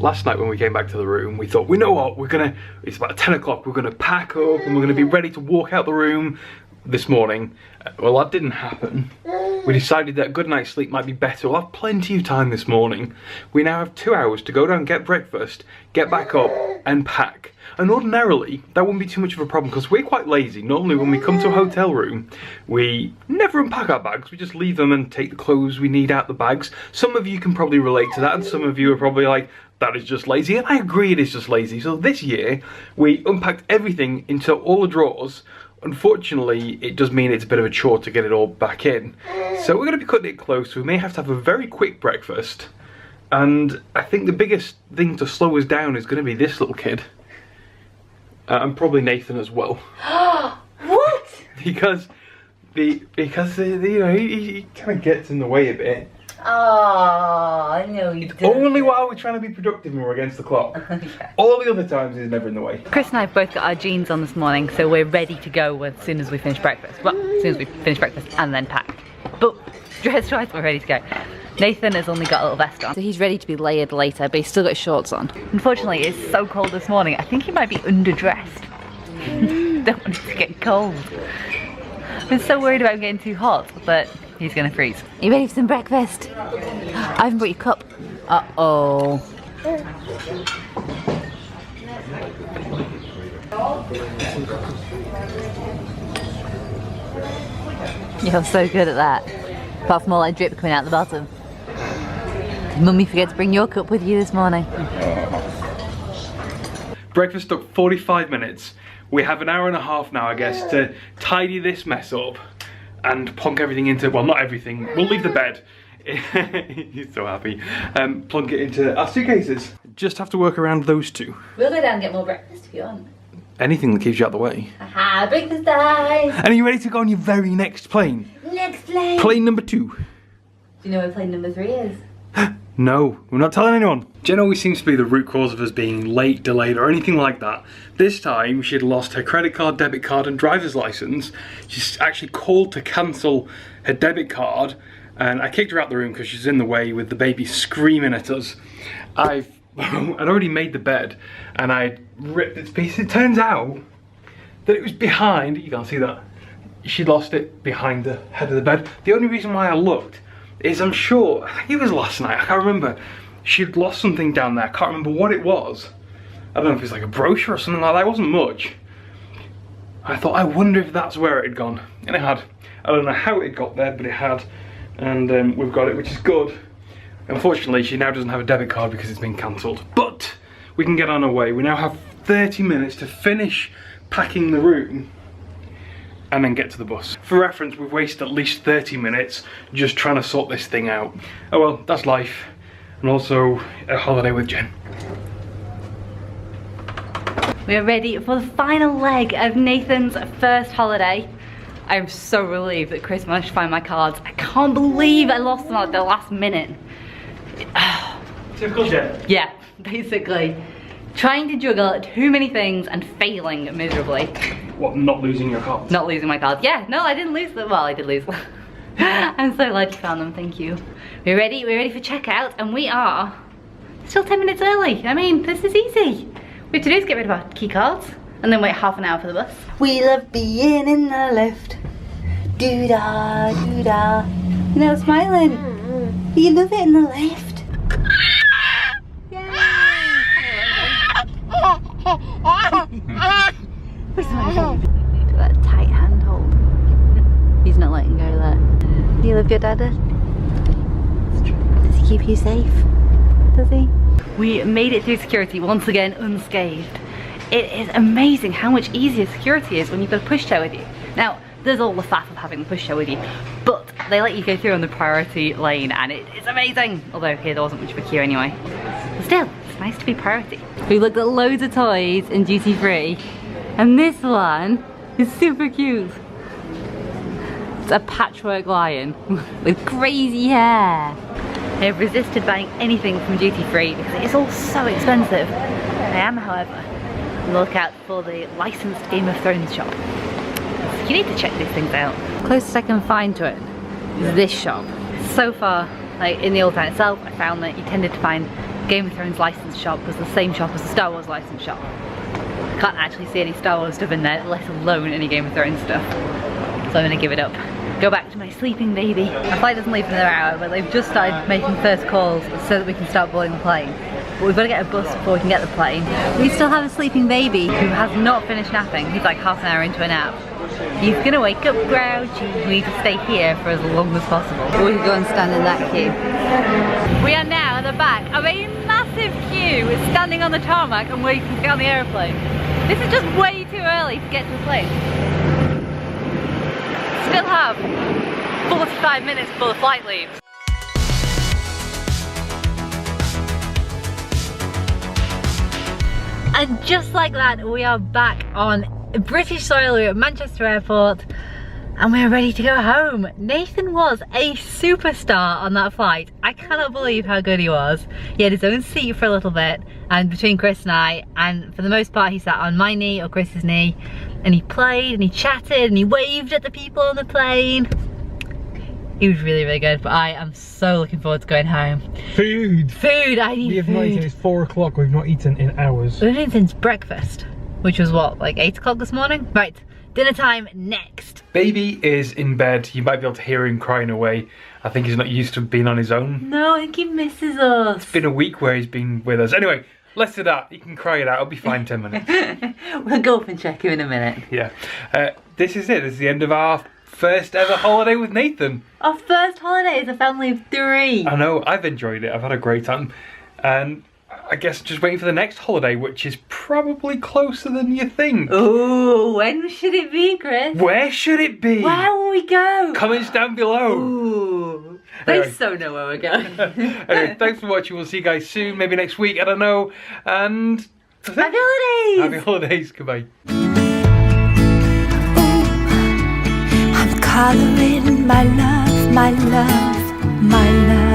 last night when we came back to the room, we thought, we know what, it's about 10 o'clock, we're gonna pack up and we're gonna be ready to walk out the room this morning. Well, that didn't happen. We decided that a good night's sleep might be better. We'll have plenty of time this morning. We now have 2 hours to go down, get breakfast, get back up and pack. And ordinarily, that wouldn't be too much of a problem because we're quite lazy. Normally when we come to a hotel room, we never unpack our bags. We just leave them and take the clothes we need out the bags. Some of you can probably relate to that and some of you are probably like, that is just lazy. And I agree it is just lazy. So this year, we unpacked everything into all the drawers. Unfortunately, it does mean it's a bit of a chore to get it all back in. So we're going to be cutting it close. We may have to have a very quick breakfast. And I think the biggest thing to slow us down is going to be this little kid. And probably Nathan as well. What? because you know, he kind of gets in the way a bit. Oh, I know you do. Only while we're trying to be productive and we're against the clock. Okay. All the other times he's never in the way. Chris and I have both got our jeans on this morning, so we're ready to go as soon as we finish breakfast. Well, as soon as we finish breakfast and then pack. But dress-wise, we're ready to go. Nathan has only got a little vest on, so he's ready to be layered later, but he's still got shorts on. Unfortunately, it's so cold this morning, I think he might be underdressed. Don't want it to get cold. I'm so worried about getting too hot, but he's gonna freeze. Are you ready for some breakfast? I haven't brought your cup. Uh-oh. You're so good at that. Apart from all that drip coming out the bottom. Did Mummy forget to bring your cup with you this morning? Breakfast took 45 minutes. We have an hour and a half now, I guess, to tidy this mess up and plonk everything into, well, not everything, we'll leave the bed. He's so happy. Plonk it into our suitcases. Just have to work around those two. We'll go down and get more breakfast if you want. Anything that keeps you out of the way. Aha, breakfast time! And are you ready to go on your very next plane? Next plane! Plane number 2. Do you know where plane number 3 is? No, we're not telling anyone. Jen always seems to be the root cause of us being late, delayed, or anything like that. This time, she had lost her credit card, debit card, and driver's license. She's actually called to cancel her debit card, and I kicked her out the room because she's in the way with the baby screaming at us. I'd already made the bed, and I ripped its piece. It turns out that it was behind, you can't see that, she lost it behind the head of the bed. The only reason why I looked is I'm sure, I think it was last night, I can't remember, she'd lost something down there, I can't remember what it was. I don't know if it was like a brochure or something like that, it wasn't much. I thought, I wonder if that's where it had gone. And it had. I don't know how it got there, but it had. And we've got it, which is good. Unfortunately, she now doesn't have a debit card because it's been cancelled. But we can get on our way. We now have 30 minutes to finish packing the room and then get to the bus. For reference, we've wasted at least 30 minutes just trying to sort this thing out. Oh well, that's life. And also a holiday with Jen. We are ready for the final leg of Nathan's first holiday. I'm so relieved that Chris managed to find my cards. I can't believe I lost them at the last minute. Typical Jen. Yeah, basically. Trying to juggle too many things and failing miserably. What, not losing your cards? Not losing my cards. Yeah, no, I didn't lose them. Well, I did lose them. I'm so glad you found them, thank you. We're ready for checkout, and we are still 10 minutes early. I mean, this is easy. What we have to do is get rid of our key cards, and then wait half an hour for the bus. We love being in the lift. Doo-da, doo-da. You know, smiling. You love it in the lift. Look at that tight handhold. He's not letting go there. You love your dada? Does he keep you safe? Does he? We made it through security once again unscathed. It is amazing how much easier security is when you've got a pushchair with you. Now, there's all the faff of having the pushchair with you, but they let you go through on the priority lane and it is amazing. Although here there wasn't much of a queue anyway. But still, it's nice to be priority. We looked at loads of toys in duty free, and this one is super cute. It's a patchwork lion with crazy hair. I have resisted buying anything from duty free because it is all so expensive. I am, however, on the lookout for the licensed Game of Thrones shop. You need to check these things out. Closest I can find to it is this shop. So far, like in the old town itself, I found that you tended to find Game of Thrones license shop was the same shop as the Star Wars license shop. Can't actually see any Star Wars stuff in there, let alone any Game of Thrones stuff. So I'm gonna give it up. Go back to my sleeping baby. Our flight doesn't leave for another hour, but they've just started making first calls so that we can start boarding the plane. But we've got to get a bus before we can get the plane. We still have a sleeping baby who has not finished napping. He's like half an hour into a nap. He's gonna wake up grouchy. We need to stay here for as long as possible. Or we can go and stand in that queue. We are now at the back of a massive queue. We're standing on the tarmac and waiting to get on the aeroplane. This is just way too early to get to the plane. Still have 45 minutes before the flight leaves. And just like that, we are back on British soil. We're at Manchester Airport and we're ready to go home. Nathan was a superstar on that flight. I cannot believe how good he was. He had his own seat for a little bit, and between Chris and I, and for the most part he sat on my knee or Chris's knee, and he played and he chatted and he waved at the people on the plane. He was really, really good, but I am so looking forward to going home. Food! Food! I need food. We have not eaten, it's 4 o'clock, we've not eaten in hours. We haven't eaten since breakfast, which was what, like 8 o'clock this morning? Right, dinner time next. Baby is in bed. You might be able to hear him crying away. I think he's not used to being on his own. No, I think he misses us. It's been a week where he's been with us. Anyway, less of that. You can cry it out. It'll be fine 10 minutes. We'll go up and check him in a minute. Yeah. This is it. This is the end of our first ever holiday with Nathan. Our first holiday as a family of 3. I know. I've enjoyed it. I've had a great time. And I guess just waiting for the next holiday, which is probably closer than you think. Ooh, when should it be, Chris? Where should it be? Where will we go? Comments down below. Ooh, Anyway. they so know where we're going. Anyway, thanks for watching. We'll see you guys soon, maybe next week, I don't know. And Happy holidays! Happy holidays, goodbye. I'm coloring my love, my love, my love.